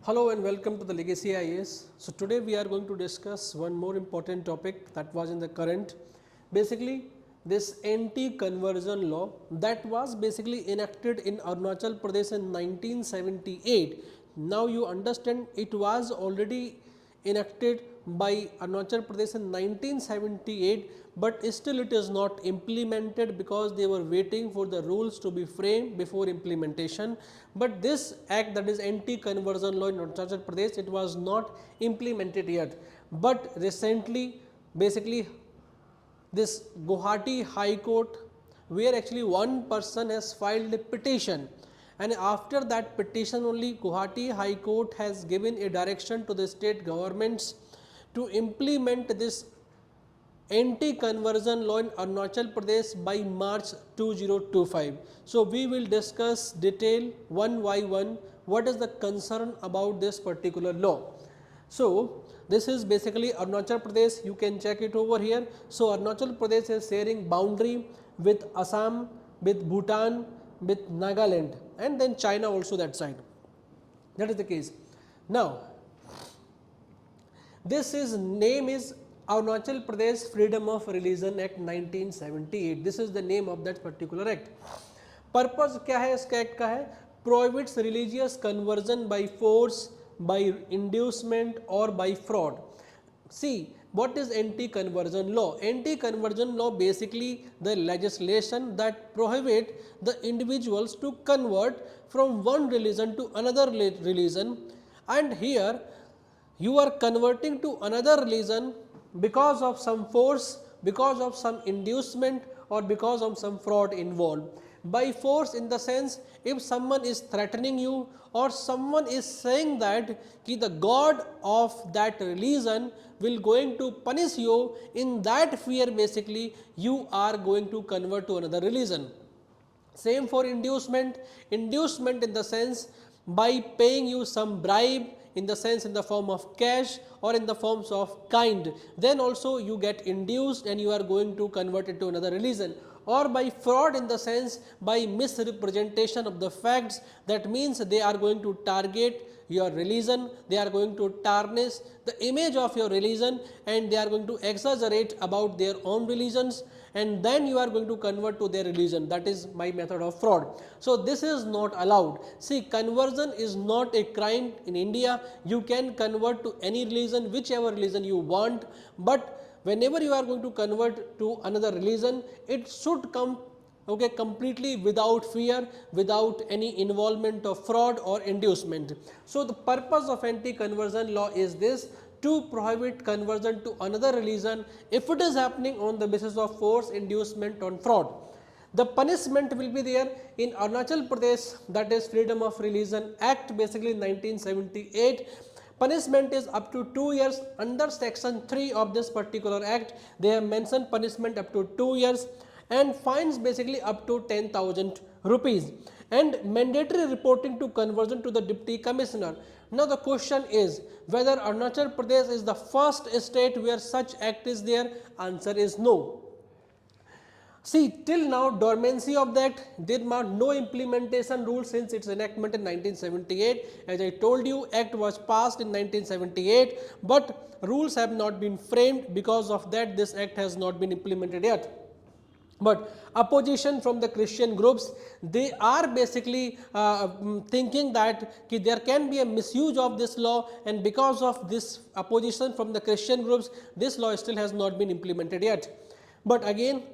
Hello and welcome to the Legacy IAS. So today we are going to discuss one more important topic that was in the current. Basically, this anti-conversion law that was basically enacted in Arunachal Pradesh in 1978. Now you understand it was already enacted by Arunachal Pradesh in 1978, but still it is not implemented because they were waiting for the rules to be framed before implementation. But this act, that is anti-conversion law in Arunachal Pradesh, it was not implemented yet. But recently, basically, this Guwahati High Court, where actually one person has filed a petition, and after that petition only Guwahati High Court has given a direction to the state governments to implement this anti-conversion law in Arunachal Pradesh by March 2025. So we will discuss detail one by one what is the concern about this particular law. So this is basically Arunachal Pradesh, you can check it over here. So Arunachal Pradesh is sharing boundary with Assam, with Bhutan, with Nagaland, and then China also that side. That is the case. Now this is name is Arunachal Pradesh Freedom of Religion Act 1978. This is the name of that particular act. Purpose क्या है इसका act का है? Prohibits religious conversion by force, by inducement or by fraud. See, what is anti-conversion law? Anti-conversion law basically the legislation that prohibit the individuals to convert from one religion to another religion, and here you are converting to another religion because of some force, because of some inducement or because of some fraud involved. By force in the sense, if someone is threatening you or someone is saying that the God of that religion will going to punish you, in that fear basically you are going to convert to another religion. Same for inducement. Inducement in the sense, by paying you some bribe, in the sense in the form of cash or in the forms of kind, then also you get induced and you are going to convert it to another religion. Or by fraud in the sense, by misrepresentation of the facts, that means they are going to target your religion, they are going to tarnish the image of your religion and they are going to exaggerate about their own religions, and then you are going to convert to their religion. That is my method of fraud. So this is not allowed. See, conversion is not a crime in India. You can convert to any religion, whichever religion you want, but whenever you are going to convert to another religion, it should come completely without fear, without any involvement of fraud or inducement. So the purpose of anti-conversion law is this: to prohibit conversion to another religion if it is happening on the basis of force, inducement or fraud. The punishment will be there in Arunachal Pradesh, that is Freedom of Religion Act, basically 1978. Punishment is up to 2 years. Under section 3 of this particular act, they have mentioned punishment up to 2 years and fines basically up to 10,000 rupees and mandatory reporting to conversion to the deputy commissioner. Now the question is whether Arunachal Pradesh is the first state where such act is there. Answer is no. See, till now dormancy of that, there are no implementation rules since its enactment in 1978. As I told you, act was passed in 1978, but rules have not been framed. Because of that, this act has not been implemented yet. But opposition from the Christian groups, they are basically thinking that there can be a misuse of this law, and because of this opposition from the Christian groups, this law still has not been implemented yet. But again,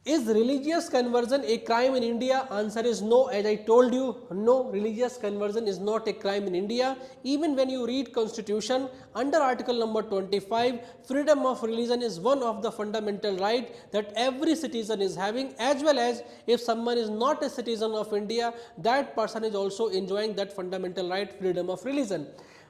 is religious conversion a crime in India? Answer is no. As I told you, no, religious conversion is not a crime in India. Even when you read Constitution, under article number 25, freedom of religion is one of the fundamental right that every citizen is having, as well as if someone is not a citizen of India, that person is also enjoying that fundamental right, freedom of religion.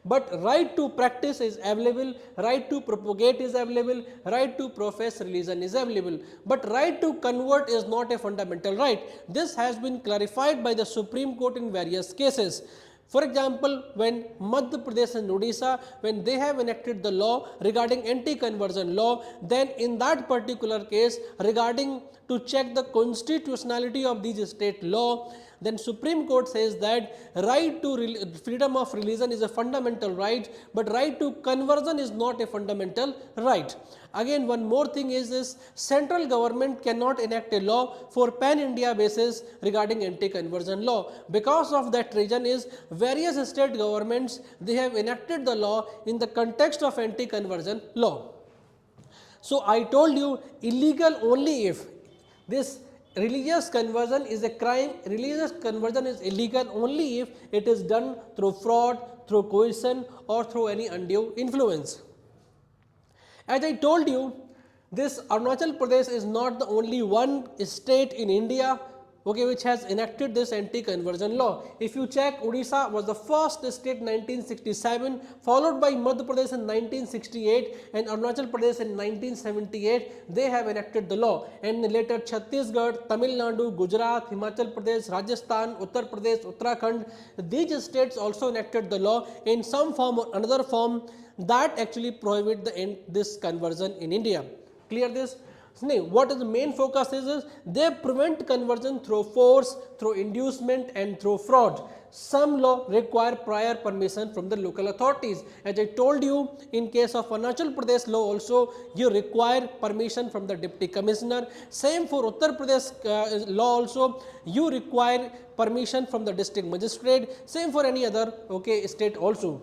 But right to practice is available, right to propagate is available, right to profess religion is available, but right to convert is not a fundamental right. This has been clarified by the Supreme Court in various cases. For example, when Madhya Pradesh and Odisha, when they have enacted the law regarding anti-conversion law, then in that particular case regarding to check the constitutionality of these state law, then Supreme Court says that right to freedom of religion is a fundamental right, but right to conversion is not a fundamental right. Again, one more thing is this: central government cannot enact a law for pan-India basis regarding anti-conversion law. Because of that reason is various state governments, they have enacted the law in the context of anti-conversion law. So I told you, illegal only if this religious conversion is a crime, religious conversion is illegal only if it is done through fraud, through coercion, or through any undue influence. As I told you, this Arunachal Pradesh is not the only one state in India, okay, which has enacted this anti-conversion law. If you check, Odisha was the first state 1967, followed by Madhya Pradesh in 1968 and Arunachal Pradesh in 1978. They have enacted the law, and later Chhattisgarh, Tamil Nadu, Gujarat, Himachal Pradesh, Rajasthan, Uttar Pradesh, Uttarakhand, these states also enacted the law in some form or another form that actually prohibit this conversion in India. Clear this? What is the main focus is they prevent conversion through force, through inducement and through fraud. Some law require prior permission from the local authorities. As I told you, in case of Arunachal Pradesh law also, you require permission from the deputy commissioner. Same for Uttar Pradesh law also, you require permission from the district magistrate. Same for any other state also.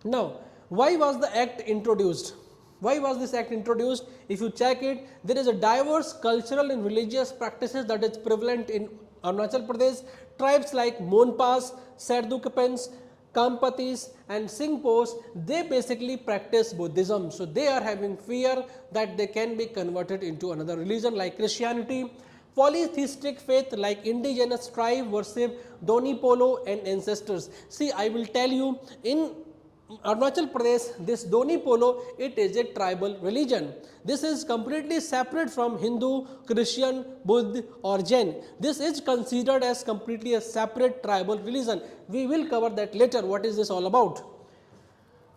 Now, why was the act introduced? Why was this act introduced? If you check it, there is a diverse cultural and religious practices that is prevalent in Arunachal Pradesh. Tribes like Monpas, Sardukapens, Kampatis and Singpos, they basically practice Buddhism. So they are having fear that they can be converted into another religion like Christianity. Polytheistic faith like indigenous tribe worship Doni Polo and ancestors. See, I will tell you, in Arunachal Pradesh, this Doni Polo, it is a tribal religion. This is completely separate from Hindu, Christian, Buddha or Jain. This is considered as completely a separate tribal religion. We will cover that later. What is this all about?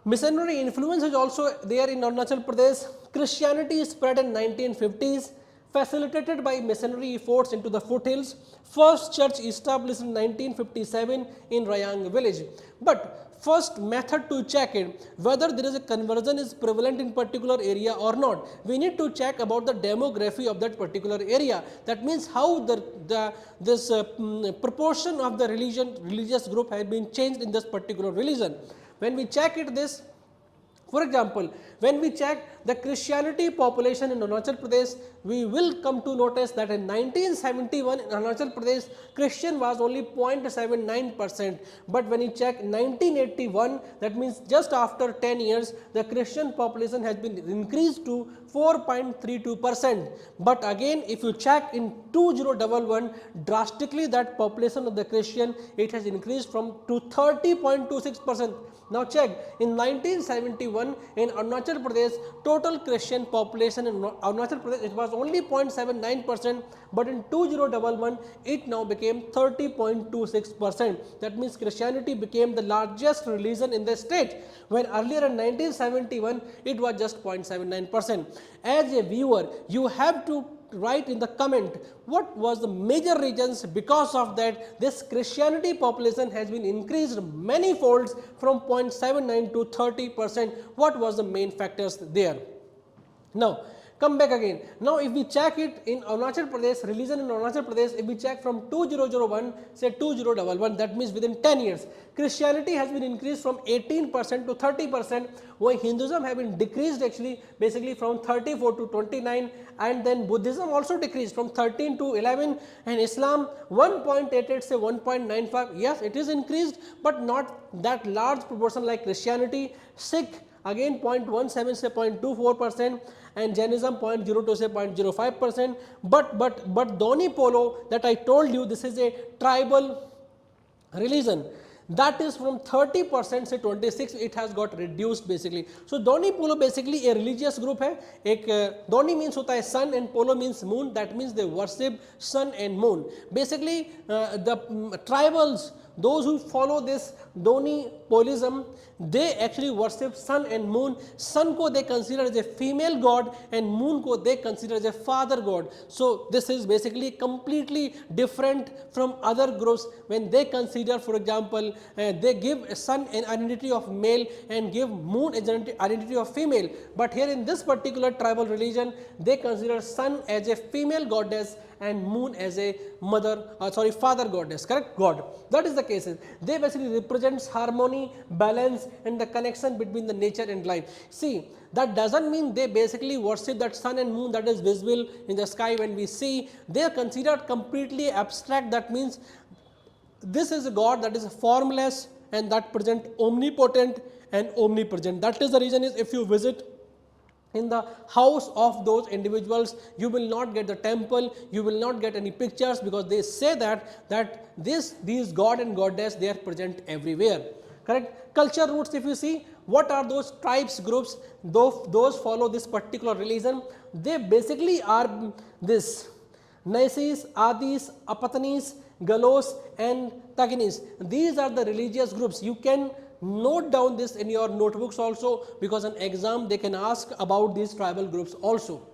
Missionary influence is also there in Arunachal Pradesh. Christianity spread in 1950s, facilitated by missionary efforts into the foothills. First church established in 1957 in Rayang village. But first method to check it whether there is a conversion is prevalent in particular area or not, we need to check about the demography of that particular area. That means how this proportion of the religious group has been changed in this particular religion. When we check it this, for example, when we check the Christianity population in Arunachal Pradesh, we will come to notice that in 1971 in Arunachal Pradesh, Christian was only 0.79%. But when you check 1981, that means just after 10 years, the Christian population has been increased to 4.32%. But again, if you check in 2011, drastically that population of the Christian, it has increased from to 30.26%. Now check, in 1971 in Arunachal Pradesh, total Christian population in Arunachal Pradesh, it was only 0.79%, but in 2011 it now became 30.26%. That means Christianity became the largest religion in the state, when earlier in 1971 it was just 0.79%. As a viewer, you have to write in the comment what was the major reasons because of that this Christianity population has been increased many folds from 0.79 to 30%. What was the main factors there? Now come back again. Now if we check it in Arunachal Pradesh, religion in Arunachal Pradesh, if we check from 2001 say 2011, that means within 10 years, Christianity has been increased from 18% to 30%, while Hinduism have been decreased actually basically from 34 to 29, and then Buddhism also decreased from 13 to 11, and Islam 1.88 say 1.95, yes it is increased but not that large proportion like Christianity. Sikh again 0.17 say 0.24%, and Jainism 0.02 say 0.05%. But Doni Polo that I told you, this is a tribal religion, that is from 30% say 26, it has got reduced basically. So Doni Polo basically a religious group है. एक Doni means होता है sun and Polo means moon, that means they worship sun and moon. Basically the tribals those who follow this Doni polyism, they actually worship sun and moon. Sun ko they consider as a female god and moon ko they consider as a father god. So this is basically completely different from other groups when they consider, for example, they give sun an identity of male and give moon an identity of female. But here in this particular tribal religion, they consider sun as a female goddess and moon as a father goddess, correct, god. That is the case. They basically represents harmony, balance and the connection between the nature and life. See, that doesn't mean they basically worship that sun and moon that is visible in the sky when we see. They are considered completely abstract. That means this is a god that is formless and that present omnipotent and omnipresent. That is the reason is if you visit in the house of those individuals, you will not get the temple, you will not get any pictures, because they say that these god and goddess, they are present everywhere, correct. Culture roots, if you see, what are those tribes groups, those follow this particular religion, they basically are this Naisis, Adis, Apatanis, Galos and Taginis. These are the religious groups. You can note down this in your notebooks also, because an exam they can ask about these tribal groups also.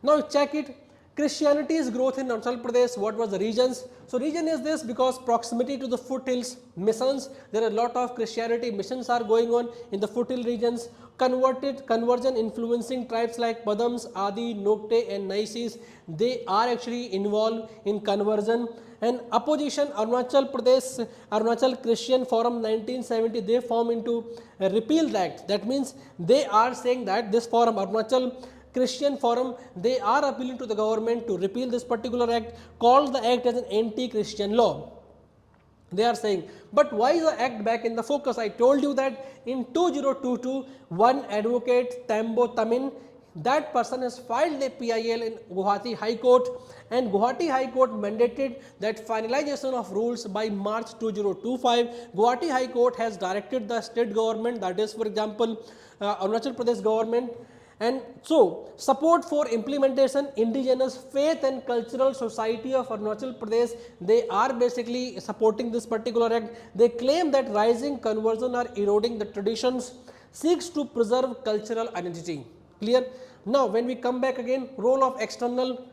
Now check it. Christianity's growth in Arunachal Pradesh, what was the regions? So region is this because proximity to the foothills, missions, there are a lot of Christianity missions are going on in the foothill regions. Conversion influencing tribes like Padams, Adi, Nokte and Naisis, they are actually involved in conversion. And opposition, Arunachal Pradesh, Arunachal Christian Forum 1970, they form into a repeal act. That means they are saying that this forum, Arunachal Christian Forum, they are appealing to the government to repeal this particular act, called the act as an anti-Christian law. They are saying, but why is the act back in the focus? I told you that in 2022, one advocate, Tambo Tamin, that person has filed a PIL in Guwahati High Court, and Guwahati High Court mandated that finalization of rules by March 2025. Guwahati High Court has directed the state government, that is for example Arunachal Pradesh government, and so support for implementation indigenous faith and cultural society of Arunachal Pradesh, they are basically supporting this particular act. They claim that rising conversion are eroding the traditions, seeks to preserve cultural identity. Clear? Now when we come back again, role of external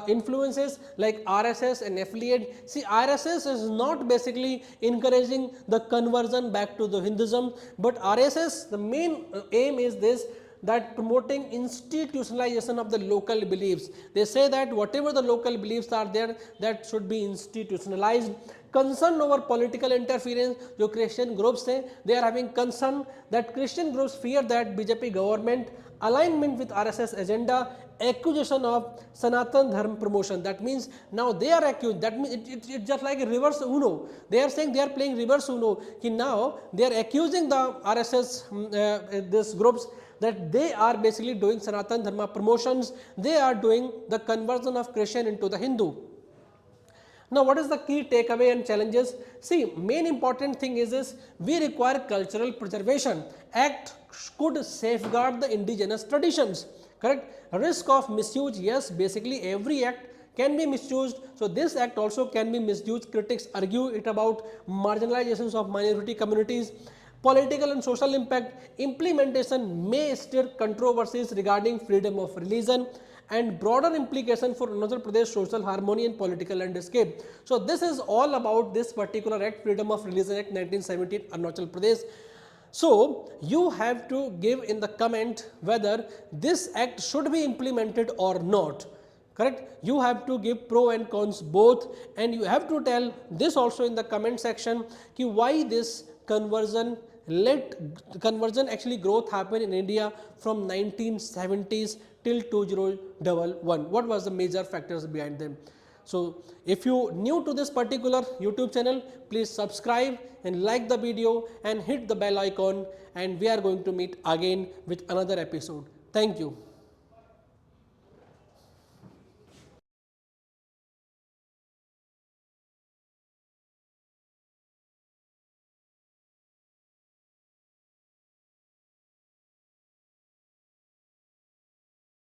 influences like RSS and affiliate. See, RSS is not basically encouraging the conversion back to the Hinduism, but RSS, the main aim is this, that promoting institutionalization of the local beliefs. They say that whatever the local beliefs are there, that should be institutionalized. Concern over political interference, जो Christian groups हैं, they are having concern that Christian groups fear that BJP government alignment with RSS agenda, accusation of Sanatan Dharma promotion. That means now they are accused. That means it's just like a reverse Uno. They are saying they are playing reverse Uno. Ki now they are accusing the RSS these groups that they are basically doing Sanatan Dharma promotions. They are doing the conversion of Christian into the Hindu. Now what is the key takeaway and challenges? See, main important thing is this, we require cultural preservation. Act could safeguard the indigenous traditions, correct? Risk of misuse, yes, basically every act can be misused. So this act also can be misused. Critics argue it about marginalizations of minority communities. Political and social impact, implementation may stir controversies regarding freedom of religion and broader implication for Arunachal Pradesh social harmony and political landscape. So this is all about this particular act, Freedom of Religion Act 1917, Arunachal Pradesh. So you have to give in the comment whether this act should be implemented or not, correct? You have to give pro and cons both, and you have to tell this also in the comment section ki why this conversion actually growth happened in India from 1970s till 2011. What was the major factors behind them? So if you new to this particular YouTube channel, please subscribe and like the video and hit the bell icon, and we are going to meet again with another episode. Thank you.